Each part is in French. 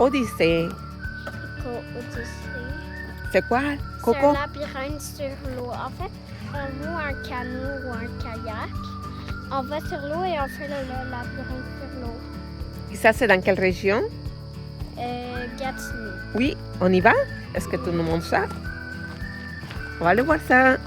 Odyssée. Odyssée. C'est quoi, C'est Coco? un labyrinthe sur l'eau. En fait, on loue un canot ou un kayak. On va sur l'eau et on fait le labyrinthe sur l'eau. Et ça, c'est dans quelle région? Gatineau. Oui, on y va? Est-ce que tu nous montres ça? On va aller voir ça.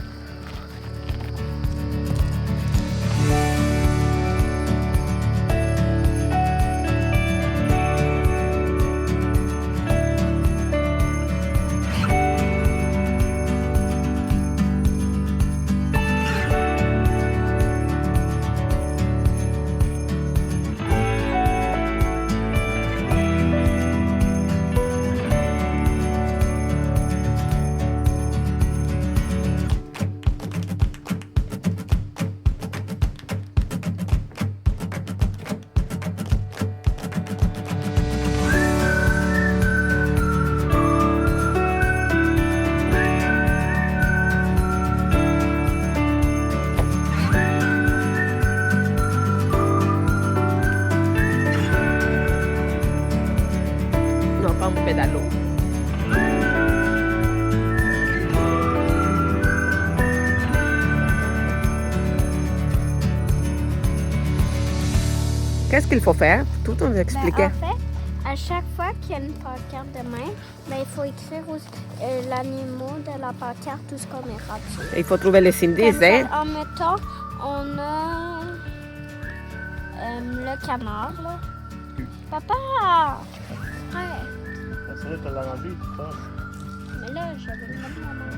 Non, pas un pédalo. Qu'est-ce qu'il faut faire? Tout on expliquait. En fait, à chaque fois qu'il y a une pancarte de même, il faut écrire l'animal de la pancarte, tout ce qu'on est rendu. Il faut trouver les indices, hein? En mettant, on a le canard, là. Papa! Ouais. Ça, tu l'as rendu, tu penses? Mais là, j'avais le même moment.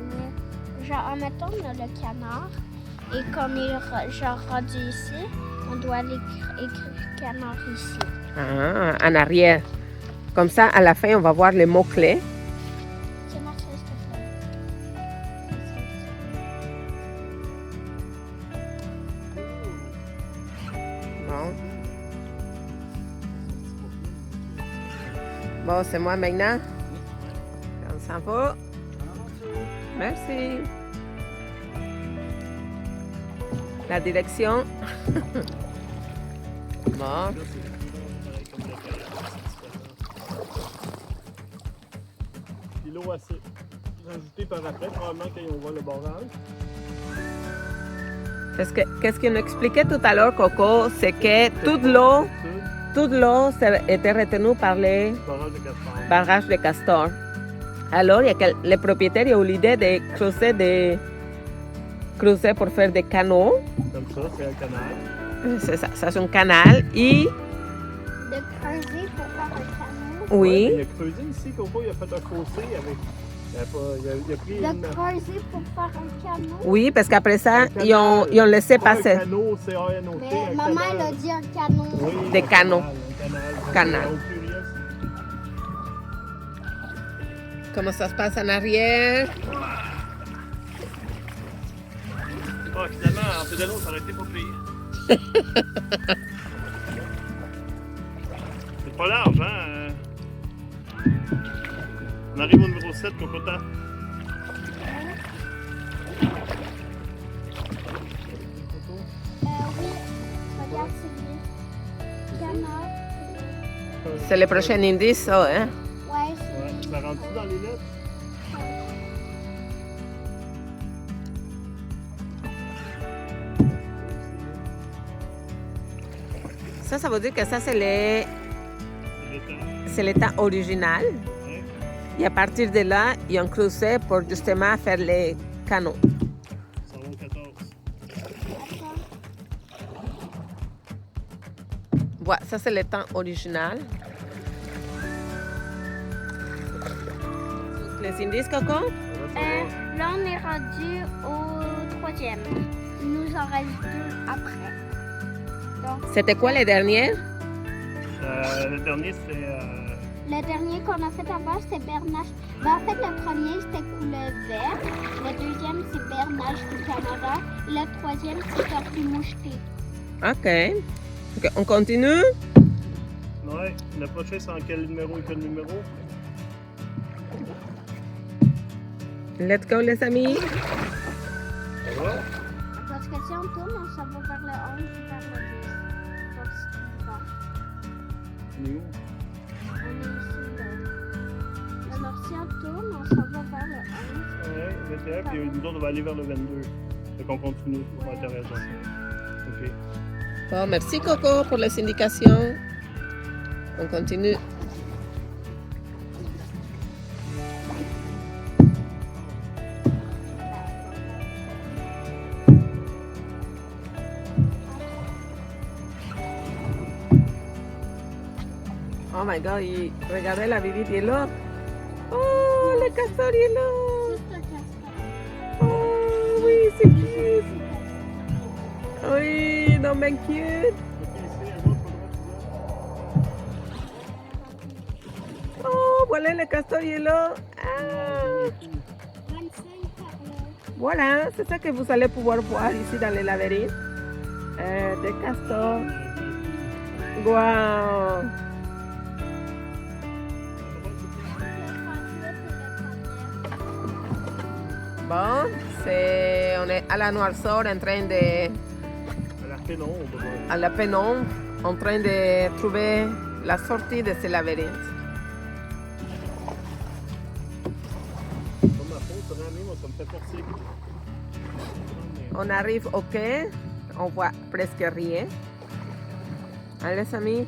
Mais, genre, en mettant, on a le canard. Et comme il est genre rendu ici, on doit écrire canard ici. Ah, en arrière. Comme ça, à la fin, on va voir les mots-clés. C'est marqué, s'il te plaît. Bon. Bon, c'est moi maintenant. On s'en va. Merci. La direction. Bon. Puis l'eau assez rajoutée par après, probablement quand on voit le barrage. Qu'est-ce qu'on expliquait tout à l'heure, Coco, c'est que toute l'eau était retenue par les Barrage de Castor. barrages de Castor. Alors, il y a que les propriétaires ont eu l'idée de creuser pour faire des canaux. Comme ça, c'est un canal. C'est ça, c'est un canal. Et De creuser pour faire un canot. oui, Ouais, il a creusé ici, Coco, il a fait un fossé avec. Il a pris De une. creuser pour faire un canot. oui, parce qu'après ça, Un ils ont laissé Pas passer. un canot, C-A-N-O-T. Mais un maman, canal. elle a dit un canot. Oui, Des un canaux. Un canal. Canal. Au pluriel, Comment ça se passe en arrière? Ah, finalement, en pédalo, ça aurait été pas pire. C'est pas large, hein? On arrive au numéro 7, Cocota. Oui, regarde, c'est lui. Canard. C'est le prochain indice, ça, hein? Ouais, c'est Ouais, tu l'as rendu dans les lettres? Ça veut dire que ça, C'est l'état. c'est l'état original. Ouais. Et à partir de là, ils ont creusé pour justement faire les canaux. Ça va au 14. Voilà, ça c'est l'état original. Les indices, Coco? Là, on est rendu au 3e. Il nous en reste 2 après. Donc, C'était quoi les dernières? Le dernier, c'est. le dernier qu'on a fait avant, c'était Bernage. Ben, en fait, le premier, c'était couleur vert. Le deuxième, c'est Bernage du Canada. Le troisième, c'est Tortue mouchetée. OK. OK, on continue? Ouais, le prochain, c'est en quel numéro et quel numéro? Let's go, les amis. Ça va? Parce que si on tourne, on s'en va vers le 11 ou vers le 10. Donc, c'est tout On est où? bientôt, mais on s'en va vers le 11. Ouais, 21, puis nous autres, on va aller vers le 22. Fait qu'on continue. Ouais, t'as raison. OK. Bon, merci Coco pour les indications. On continue. Oh my god, regardez la bibite, il est là. Oh, le castor, il est là. Juste un castor. Oh, oui, c'est cute. Oui, non, mais cute. OK, ici, à gauche, Oh, voilà, le castor, il est là. Ah. 25 par là. Voilà, c'est ça que vous allez pouvoir voir ici dans le labyrinthe. Des castors. Wow. Bon, on est à la noirceur en train de, à la pénombre. à la pénombre, en train de trouver la sortie de ce labyrinthe. Comme ma faute, ça va moi, ça me fait forcer. On arrive au quai, on voit presque rien. Hein, les amis?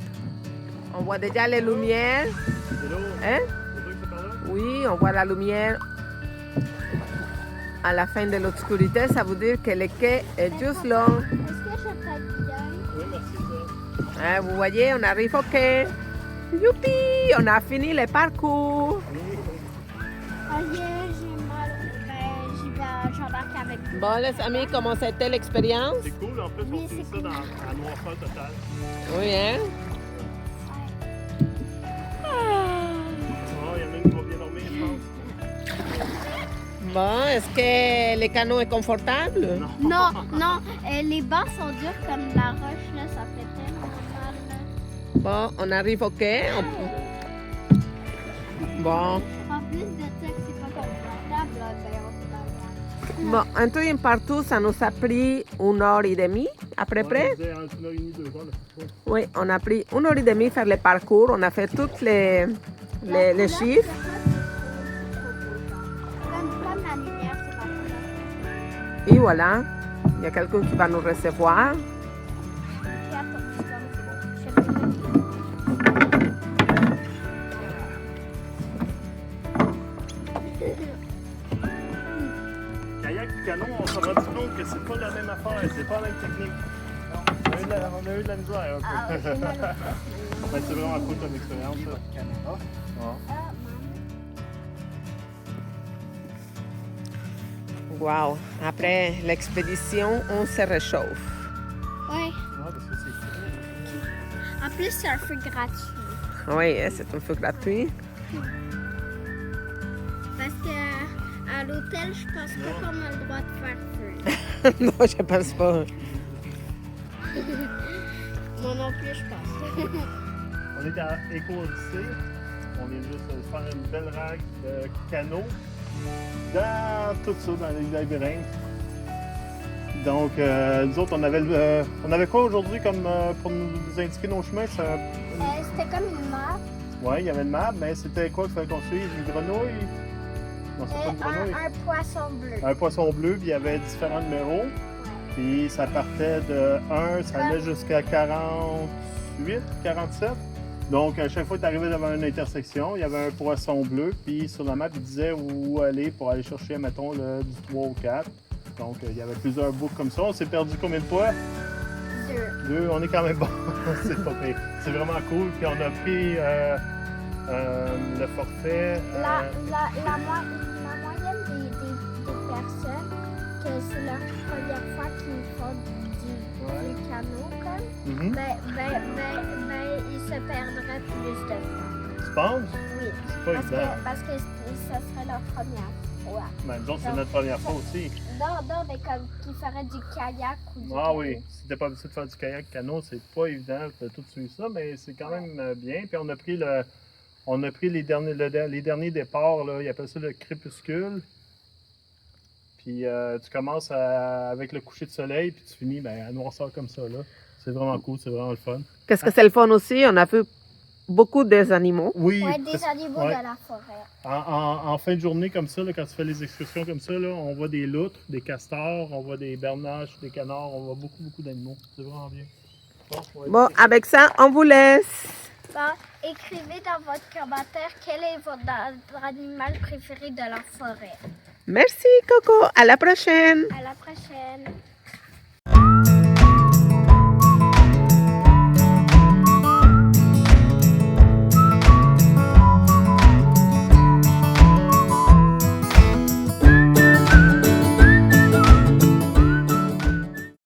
On voit déjà les lumières. C'est là, Hein? c'est toi qui c'est par là? Oui, on voit la lumière à la fin de l'obscurité. Ça veut dire que le quai est juste là. Est-ce que je peux bien? Oui, merci. Ça. Hein, vous voyez, on arrive au quai. Youpi! On a fini le parcours. Ah, j'ai mal. Ben, j'embarque avec vous. Bon, les amis, comment c'était l'expérience? C'est cool, en plus, Oui, on fait c'est ça cool. dans la noirceur totale. Oui, hein? Oh, il y en a une qui va bien dormir, je pense. Bon, est-ce que le canot est confortable? Non, non, les bancs sont durs comme de la roche, là, ça fait tellement mal. Là. Bon, on arrive au quai. Bon. En plus de ça, que c'est pas confortable, là, ben, on peut Bon, un tout et un partout, ça nous a pris 1h30 à peu près. On disait entre 1h30 2 heures, là. Oui, on a pris 1h30 faire le parcours. On a fait toutes les chiffres. Comme la lumière, c'est pas couleur. Et voilà, il y a quelqu'un qui va nous recevoir. Puis attends, c'est bon, c'est bon. Kayak et canot, on s'est rendu compte que c'est pas la même affaire, c'est pas la même technique. On a eu de la misère un peu. Ah, ouais, c'est mal. Ben, c'est vraiment cool comme expérience. Ça. Ah. Ah, maman. Wow, après l'expédition, on se réchauffe. Ouais. Ah, parce que c'est En plus, c'est un feu gratuit. Oui, c'est un feu gratuit. Parce que à l'hôtel, je pense pas qu'on a le droit de faire feu. Non, je pense pas. Moi non plus, je pense. On est à Éco-Odyssée. On vient juste de faire une belle règle de canot dans tout ça, dans les labyrinthes. Donc, nous autres, on avait quoi aujourd'hui comme pour nous indiquer nos chemins? C'était comme une map. Oui, il y avait une map, mais c'était quoi qu'il fallait qu'on suive? Une grenouille? Non, c'est pas une grenouille. Un poisson bleu. Un poisson bleu, puis il y avait différents numéros. Puis ça partait de 1, ça allait jusqu'à 48, 47. Donc, à chaque fois que tu arrivais devant une intersection, il y avait un poisson bleu, puis sur la map, il disait où aller pour aller chercher, mettons, le du 3 au 4. Donc, il y avait plusieurs boucles comme ça. On s'est perdu combien de fois? 2. 2, on est quand même bon. C'est pas pire. C'est vraiment cool. Puis on a pris le forfait. La moyenne des personnes, que c'est leur première fois qu'ils font du canot, comme, Mhm. ils se perdraient plus de fois. Tu penses? Oui. C'est pas évident. Parce que ce serait leur première fois. Mais disons que c'est notre première fois aussi. Non, mais comme qu'ils feraient du kayak ou du Ah canot. oui, si t'es pas habitué de faire du kayak canot, c'est pas évident de tout suivre ça, mais c'est quand même bien. Puis on a pris les derniers départs, là, ils appellent ça le crépuscule. Puis tu commences avec le coucher de soleil, puis tu finis à noirceur comme ça. Là. C'est vraiment cool, c'est vraiment le fun. Qu'est-ce que c'est le fun aussi? On a vu beaucoup des animaux. Oui, Ouais, des animaux ouais. de la forêt. En fin de journée comme ça, là, quand tu fais les excursions comme ça, là, on voit des loutres, des castors, on voit des bernaches, des canards, on voit beaucoup d'animaux. C'est vraiment bien. Bon, ouais. Bon, avec ça, on vous laisse. Bon, écrivez dans votre commentaire quel est votre animal préféré de la forêt. Merci, Coco. À la prochaine. À la prochaine.